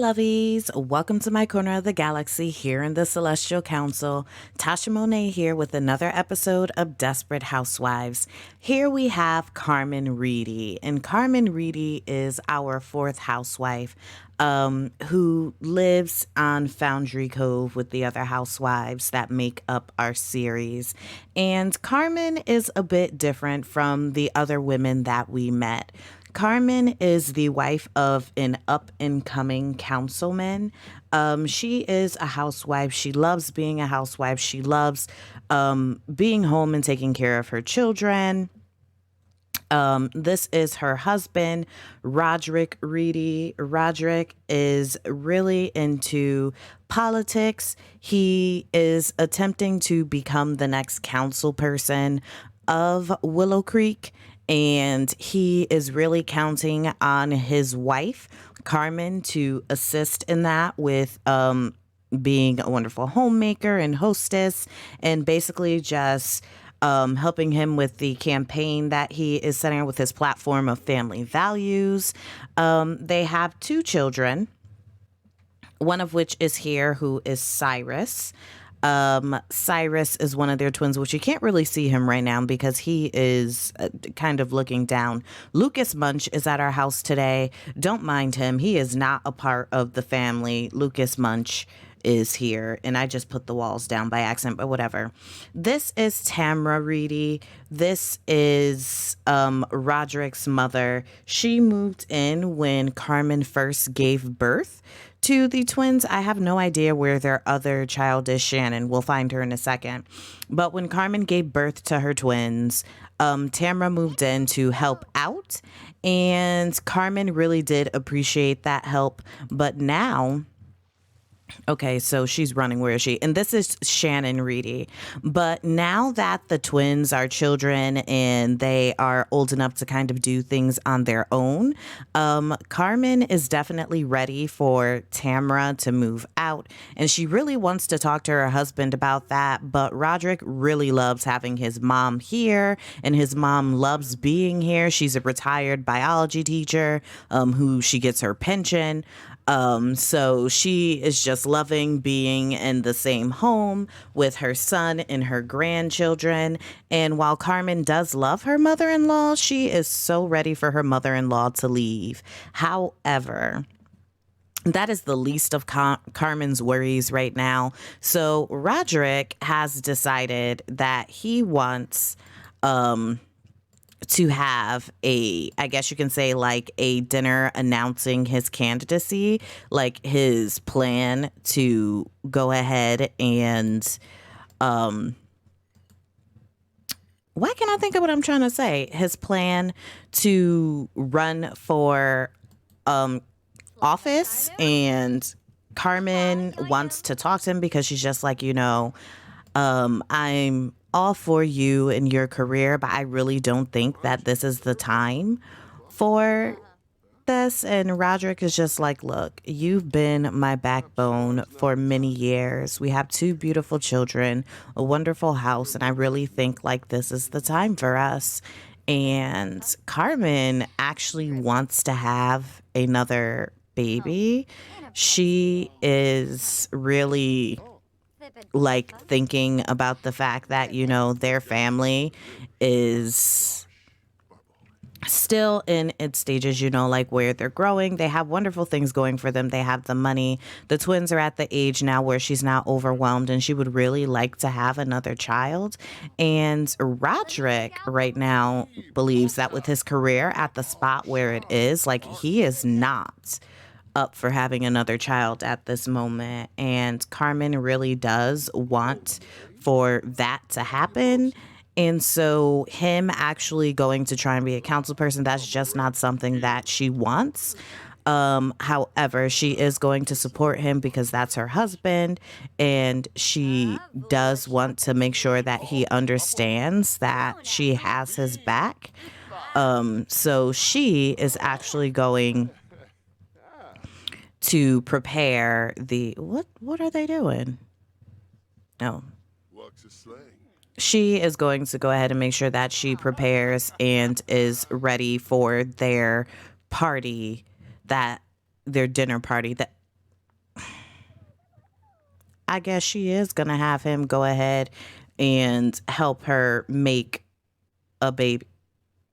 lovies. Welcome to my corner of the galaxy here in the Celestial Council. Tasha Monet here with another episode of Desperate Housewives. Here we have Carmen Reedy, and Carmen Reedy is our fourth housewife who lives on Foundry Cove with the other housewives that make up our series. And Carmen is a bit different from the other women that we met. Carmen is the wife of an up-and-coming councilman. She is a housewife. She loves being a housewife. She loves being home and taking care of her children. This is her husband, Roderick Reedy. Roderick is really into politics. He is attempting to become the next council person of Willow Creek, and he is really counting on his wife, Carmen, to assist in that with being a wonderful homemaker and hostess, and basically just helping him with the campaign that he is setting up with his platform of family values. They have two children, one of which is here, who is Cyrus. Cyrus is one of their twins, which you can't really see him right now because he is kind of looking down. Lucas Munch is at our house today. Don't mind him. He is not a part of the family. Lucas Munch is here, and I just put the walls down by accident, but whatever. This is Tamra Reedy. This is Roderick's mother. She moved in when Carmen first gave birth to the twins. I have no idea where their other child is, Shannon. We'll find her in a second. But when Carmen gave birth to her twins, Tamra moved in to help out, and Carmen really did appreciate that help. But now, okay, so she's running. Where is she? And this is Shannon Reedy. But now that the twins are children and they are old enough to kind of do things on their own, Carmen is definitely ready for Tamra to move out. And she really wants to talk to her husband about that. But Roderick really loves having his mom here, and his mom loves being here. She's a retired biology teacher who she gets her pension. So she is just loving being in the same home with her son and her grandchildren. And while Carmen does love her mother-in-law, she is so ready for her mother-in-law to leave. However, that is the least of Carmen's worries right now. So Roderick has decided that he wants to have I guess you can say, like, a dinner announcing his candidacy, like his plan to go ahead and, why can't I think of what I'm trying to say? His plan to run for, office, and Carmen wants to talk to him because she's just like, I'm all for you and your career, but I really don't think that this is the time for this. And Roderick is just like, look, you've been my backbone for many years. We have two beautiful children, a wonderful house, and I really think like this is the time for us. And Carmen actually wants to have another baby. She is really like thinking about the fact that, their family is still in its stages, like where they're growing. They have wonderful things going for them. They have the money. The twins are at the age now where she's not overwhelmed, and she would really like to have another child. And Roderick right now believes that with his career at the spot where it is, like, he is not up for having another child at this moment. And Carmen really does want for that to happen. And so him actually going to try and be a council person, that's just not something that she wants. However, she is going to support him because that's her husband, and she does want to make sure that he understands that she has his back. So she is actually going to prepare what are they doing? No. She is going to go ahead and make sure that she prepares and is ready for their party, that their dinner party. That I guess she is going to have him go ahead and help her make a baby.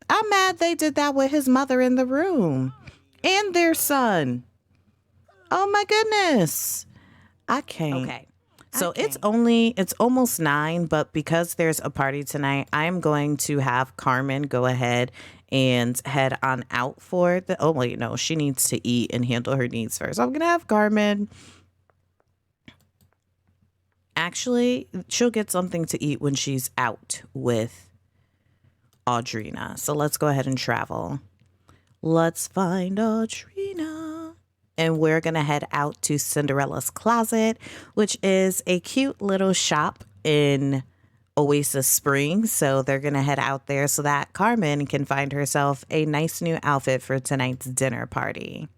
I'm mad they did that with his mother in the room and their son. Oh my goodness. I can't. Okay. So it's almost 9, but because there's a party tonight, I'm going to have Carmen go ahead and head on out for the, oh wait, no, she needs to eat and handle her needs first. So I'm going to have Carmen, actually, she'll get something to eat when she's out with Audrina. So let's go ahead and travel. Let's find Audrina. And we're going to head out to Cinderella's Closet, which is a cute little shop in Oasis Springs. So they're going to head out there so that Carmen can find herself a nice new outfit for tonight's dinner party.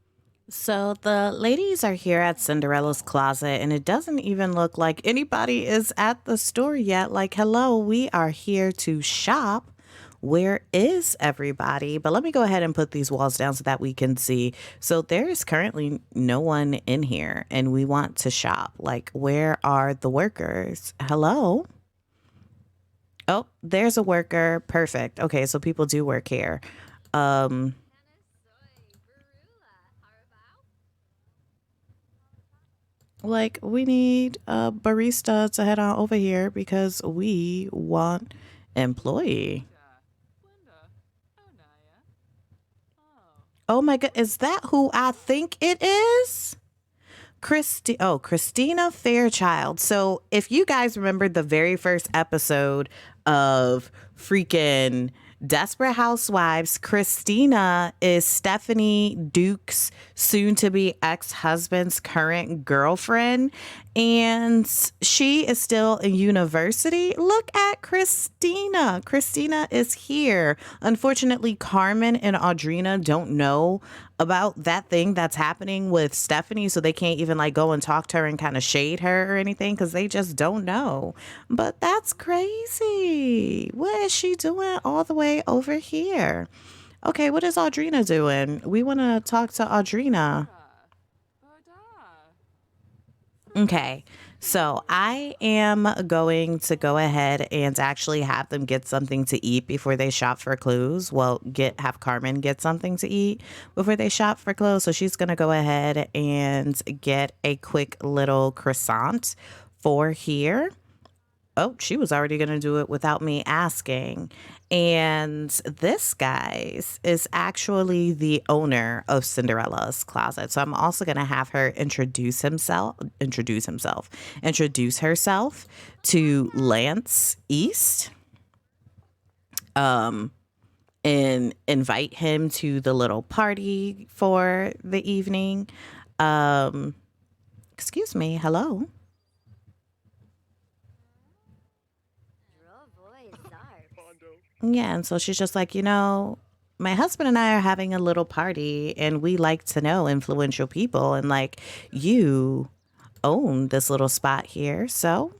So the ladies are here at Cinderella's Closet, and it doesn't even look like anybody is at the store yet. Like, hello, we are here to shop. Where is everybody? But let me go ahead and put these walls down so that we can see. So there is currently no one in here, and we want to shop. Like, where are the workers? Hello? Oh, there's a worker. Perfect. Okay, so people do work here. Like, we need a barista to head on over here because we want employee. Oh my God, is that who I think it is? Christina Fairchild. So if you guys remember the very first episode of freaking Desperate Housewives, Christina is Stephanie Duke's soon-to-be ex-husband's current girlfriend, and she is still in university. Look at Christina. Christina is here. Unfortunately, Carmen and Audrina don't know about that thing that's happening with Stephanie, so they can't even like go and talk to her and kind of shade her or anything because they just don't know. But that's crazy. What is she doing all the way over here? Okay, what is Audrina doing? We want to talk to Audrina. Okay, so I am going to go ahead and actually have them get something to eat before they shop for clothes. Well, have Carmen get something to eat before they shop for clothes. So she's going to go ahead and get a quick little croissant for here. Oh, she was already going to do it without me asking. And this, guys, is actually the owner of Cinderella's Closet. So I'm also going to have her introduce herself to Lance East, and invite him to the little party for the evening. Excuse me. Hello. Yeah, and so she's just like, my husband and I are having a little party and we like to know influential people, and like, you own this little spot here, so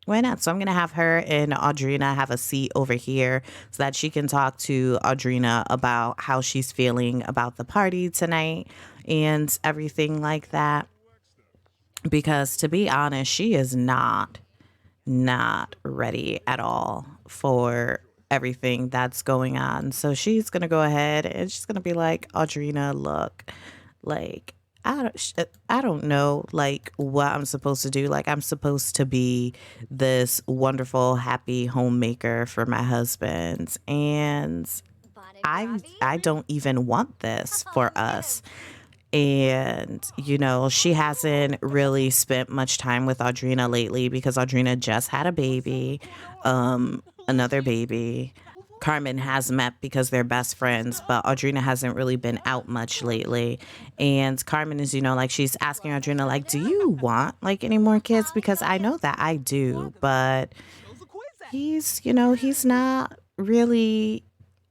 why not? So I'm going to have her and Audrina have a seat over here so that she can talk to Audrina about how she's feeling about the party tonight and everything like that. Because to be honest, she is not ready at all for everything that's going on. So she's going to go ahead and she's going to be like, Audrina, look, like, I don't know, like, what I'm supposed to do. Like, I'm supposed to be this wonderful, happy homemaker for my husband. And I don't even want this for us. And, she hasn't really spent much time with Audrina lately because Audrina just had a baby, another baby. Carmen has met because they're best friends, but Audrina hasn't really been out much lately. And Carmen is, like, she's asking Audrina, like, do you want, like, any more kids? Because I know that I do, but he's not really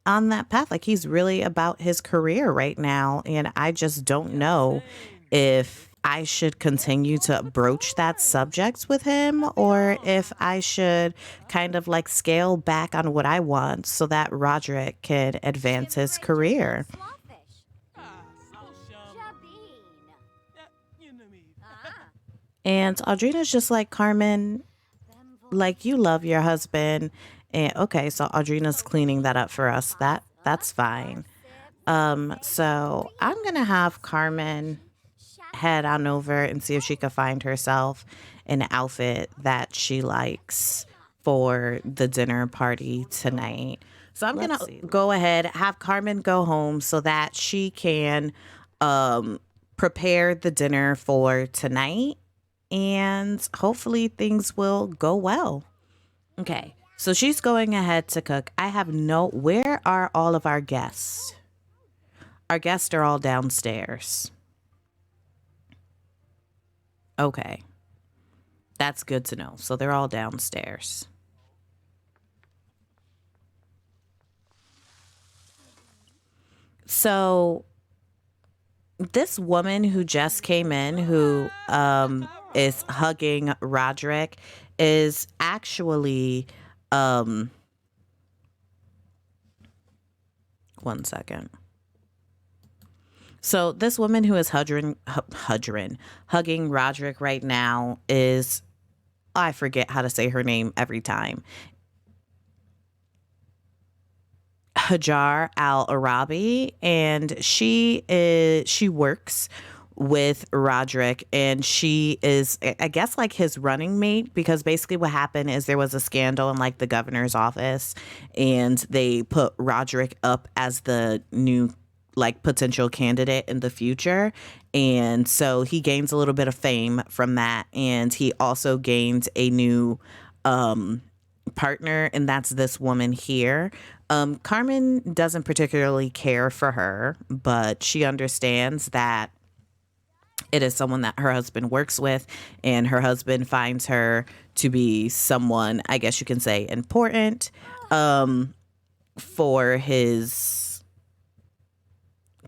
on that path. Like, he's really about his career right now. And I just don't know if I should continue to broach that subject with him or if I should kind of like scale back on what I want so that Roderick can advance his career. And Audrina's just like, Carmen, like you love your husband. And okay, so Audrina's cleaning that up for us. That's fine. So I'm gonna have Carmen head on over and see if she could find herself an outfit that she likes for the dinner party tonight. So I'm gonna go ahead, have Carmen go home so that she can prepare the dinner for tonight, and hopefully things will go well. Okay. So she's going ahead to cook. I have no, where are all of our guests? Our guests are all downstairs. Okay. That's good to know. So they're all downstairs. So this woman who just came in, who is hugging Roderick, is actually um, one second. So this woman who is hugging Roderick right now is, I forget how to say her name every time. Hajar Al Arabi, and she works with Roderick, and she is, I guess, like his running mate, because basically what happened is there was a scandal in like the governor's office, and they put Roderick up as the new like potential candidate in the future, and so he gains a little bit of fame from that, and he also gains a new um partner, and that's this woman here. Carmen doesn't particularly care for her, but she understands that it is someone that her husband works with, and her husband finds her to be someone, I guess you can say, important for his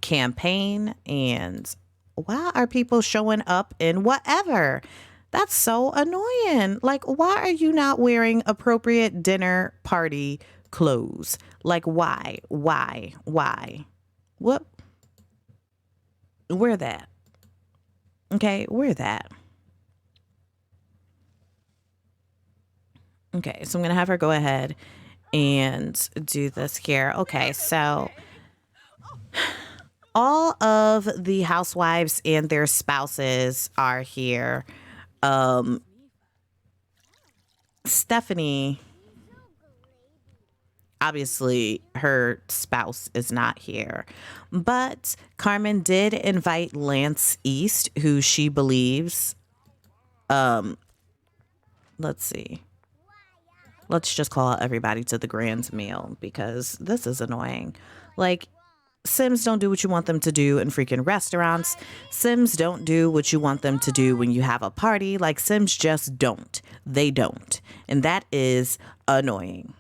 campaign. And why are people showing up in whatever? That's so annoying. Like, why are you not wearing appropriate dinner party clothes? Like, why? Why? Why? What? Wear that. Okay, wear that. Okay, so I'm gonna have her go ahead and do this here. Okay, so all of the housewives and their spouses are here. Um, Stephanie, obviously, her spouse is not here, but Carmen did invite Lance East, who she believes, let's see, let's just call everybody to the grand meal because this is annoying. Like, Sims don't do what you want them to do in freaking restaurants. Sims don't do what you want them to do when you have a party. Like, Sims just don't. They don't. And that is annoying.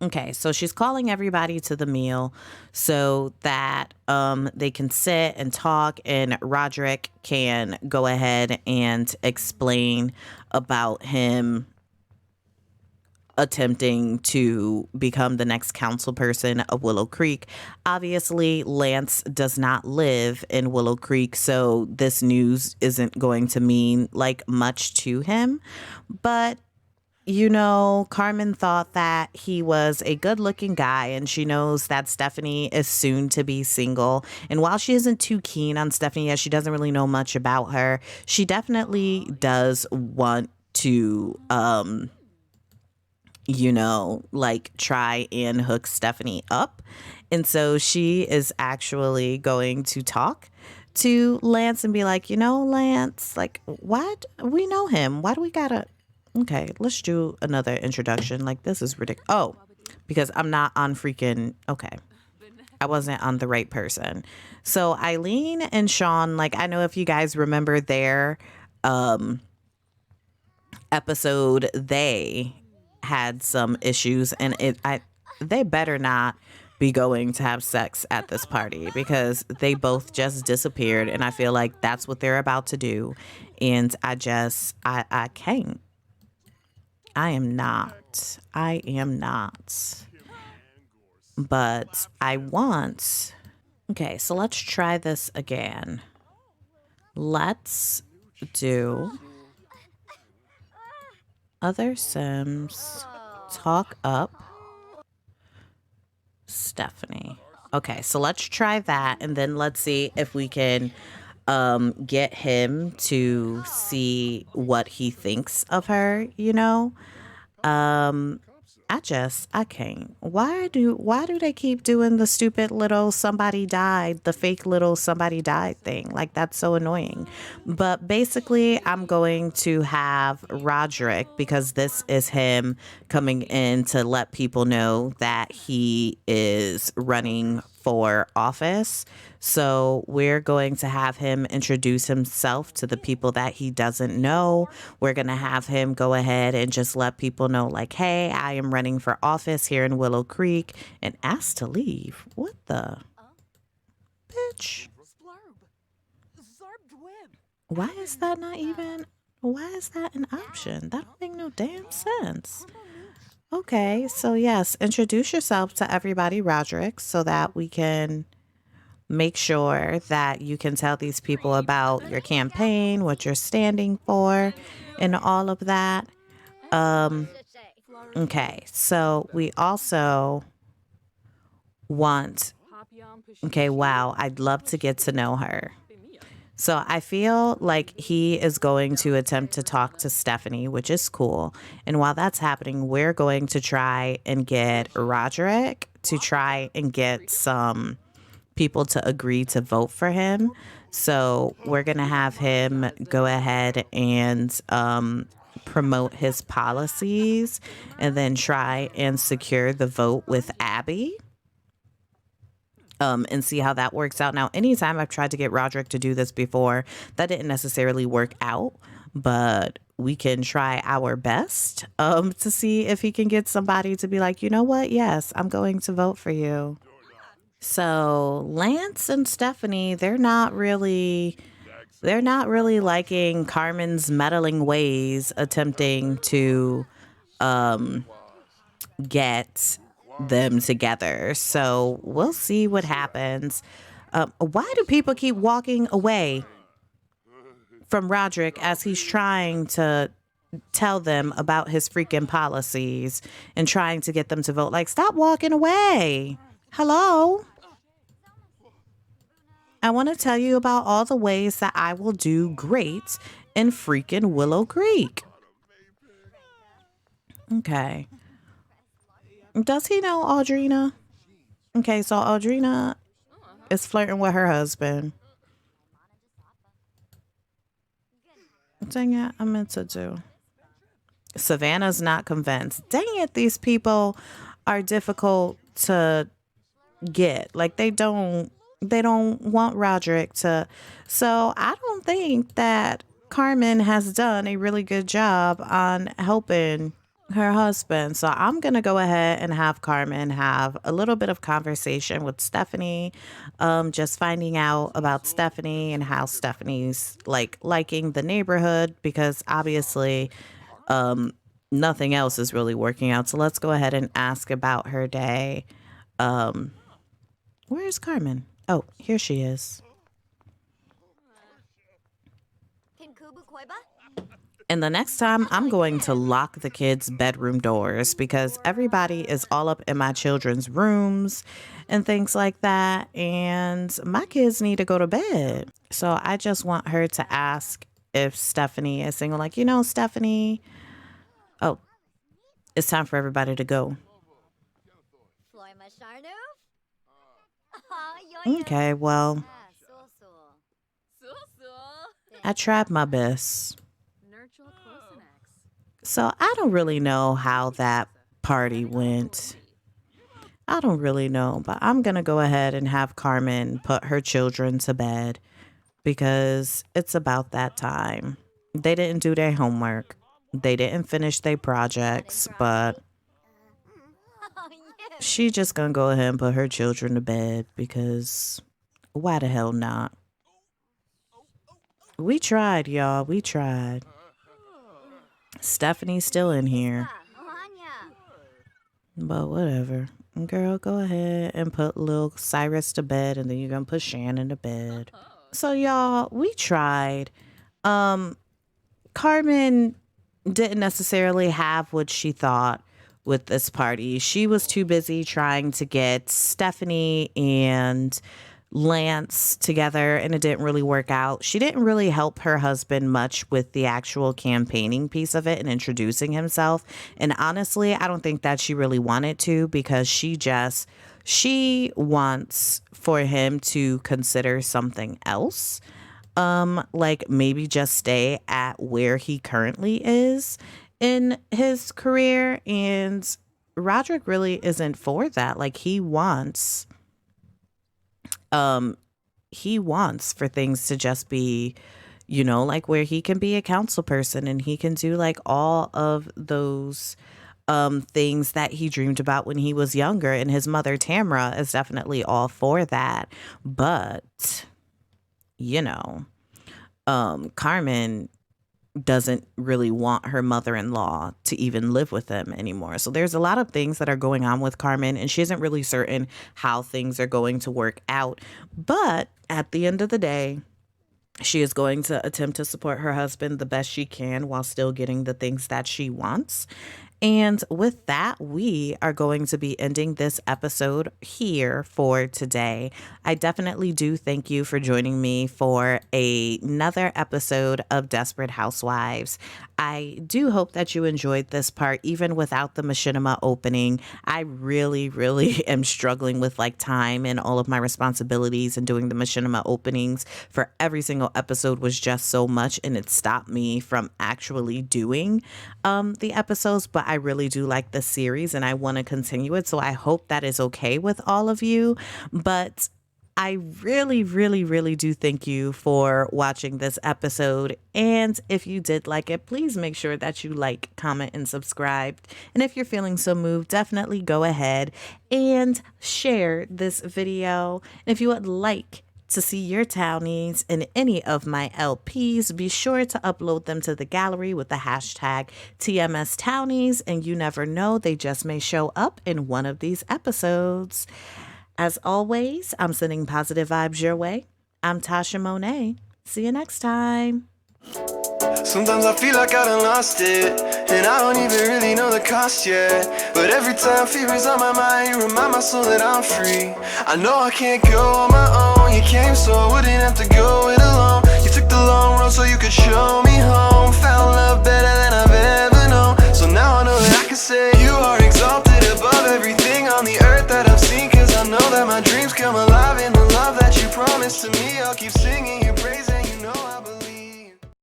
Okay, so she's calling everybody to the meal so that they can sit and talk, and Roderick can go ahead and explain about him attempting to become the next council person of Willow Creek. Obviously, Lance does not live in Willow Creek, so this news isn't going to mean like much to him. But you know, Carmen thought that he was a good looking guy, and she knows that Stephanie is soon to be single. And while she isn't too keen on Stephanie, as she doesn't really know much about her, she definitely does want to like try and hook Stephanie up. And so she is actually going to talk to Lance and be like, Lance, like, what? We know him. Why do we gotta? Okay, let's do another introduction. Like, this is ridiculous. Oh, because I'm not on freaking. Okay. I wasn't on the right person. So Eileen and Sean, like, I know if you guys remember their episode, they had some issues, and they better not be going to have sex at this party because they both just disappeared, and I feel like that's what they're about to do. And I can't. I am not. I am not. But I want. Okay, so let's try this again. Let's do other Sims talk up Stephanie. Okay, so let's try that and then let's see if we can get him to see what he thinks of her, you know? Um I can't. Why do they keep doing the stupid little somebody died, the fake little somebody died thing? Like that's so annoying. But basically, I'm going to have Roderick because this is him coming in to let people know that he is running for office. So we're going to have him introduce himself to the people that he doesn't know. We're going to have him go ahead and just let people know, like, hey, I am running for office here in Willow Creek and ask to leave. What the bitch? Why is that not even? Why is that an option? That don't make no damn sense. Okay, so yes, introduce yourself to everybody, Roderick, so that we can make sure that you can tell these people about your campaign, what you're standing for, and all of that. Um, okay, so we also want, okay, wow, I'd love to get to know her. So I feel like he is going to attempt to talk to Stephanie, which is cool. And while that's happening, we're going to try and get Roderick to try and get some people to agree to vote for him. So we're going to have him go ahead and promote his policies and then try and secure the vote with Abby. And see how that works out. Now, anytime I've tried to get Roderick to do this before, that didn't necessarily work out, but we can try our best to see if he can get somebody to be like, you know what? Yes, I'm going to vote for you. So Lance and Stephanie, they're not really liking Carmen's meddling ways, attempting to get them together. So we'll see what happens. Why do people keep walking away from Roderick as he's trying to tell them about his freaking policies and trying to get them to vote? Like, stop walking away. Hello? I want to tell you about all the ways that I will do great in freaking Willow Creek. Okay. Does he know Audrina? Okay, so Audrina is flirting with her husband. Dang it, I meant to do. Savannah's not convinced. Dang it, these people are difficult to get. Like they don't want Roderick to. So I don't think that Carmen has done a really good job on helping her husband. So I'm going to go ahead and have Carmen have a little bit of conversation with Stephanie, just finding out about Stephanie and how Stephanie's like liking the neighborhood because obviously nothing else is really working out. So let's go ahead and ask about her day. Um, where's Carmen? Oh, here she is. And the next time, I'm going to lock the kids' bedroom doors because everybody is all up in my children's rooms and things like that. And my kids need to go to bed. So I just want her to ask if Stephanie is single. Like, Stephanie, oh, it's time for everybody to go. Okay, well, I tried my best. So I don't really know how that party went. I don't really know, but I'm going to go ahead and have Carmen put her children to bed because it's about that time. They didn't do their homework. They didn't finish their projects, but she just going to go ahead and put her children to bed because why the hell not? We tried, y'all. We tried. Stephanie's still in here. But whatever. Girl, go ahead and put little Cyrus to bed and then you're going to put Shannon to bed. So y'all, we tried. Carmen didn't necessarily have what she thought with this party. She was too busy trying to get Stephanie and Lance together, and it didn't really work out. She didn't really help her husband much with the actual campaigning piece of it and introducing himself. And honestly, I don't think that she really wanted to, because she wants for him to consider something else. Like maybe just stay at where he currently is in his career. And Roderick really isn't for that. Like he wants for things to just be, like where he can be a council person and he can do like all of those things that he dreamed about when he was younger. And his mother Tamra is definitely all for that. But Carmen doesn't really want her mother-in-law to even live with them anymore. So there's a lot of things that are going on with Carmen, and she isn't really certain how things are going to work out. But at the end of the day, she is going to attempt to support her husband the best she can while still getting the things that she wants. And with that, we are going to be ending this episode here for today. I definitely do thank you for joining me for another episode of Desperate Housewives. I do hope that you enjoyed this part, even without the machinima opening. I really, really am struggling with like time and all of my responsibilities, and doing the machinima openings for every single episode was just so much, and it stopped me from actually doing the episodes. But I really do like the series and I want to continue it. So I hope that is okay with all of you. But I really, really, really do thank you for watching this episode. And if you did like it, please make sure that you like, comment, and subscribe. And if you're feeling so moved, definitely go ahead and share this video. And if you would like to see your Townies in any of my LPs, be sure to upload them to the gallery with the hashtag TMS Townies, and you never know, they just may show up in one of these episodes. As always, I'm sending positive vibes your way. I'm Tasha Monet. See you next time. Sometimes I feel like I done lost it, and I don't even really know the cost yet. But every time fever's on my mind, you remind my soul that I'm free. I know I can't go on my own. You came so I wouldn't have to go it alone. You took the long road so you could show me home. Found love better than I've ever known. So now I know that I can say you are exalted above everything on the earth that I've seen. Cause I know that my dreams come alive in the love that you promised to me. I'll keep singing your praises.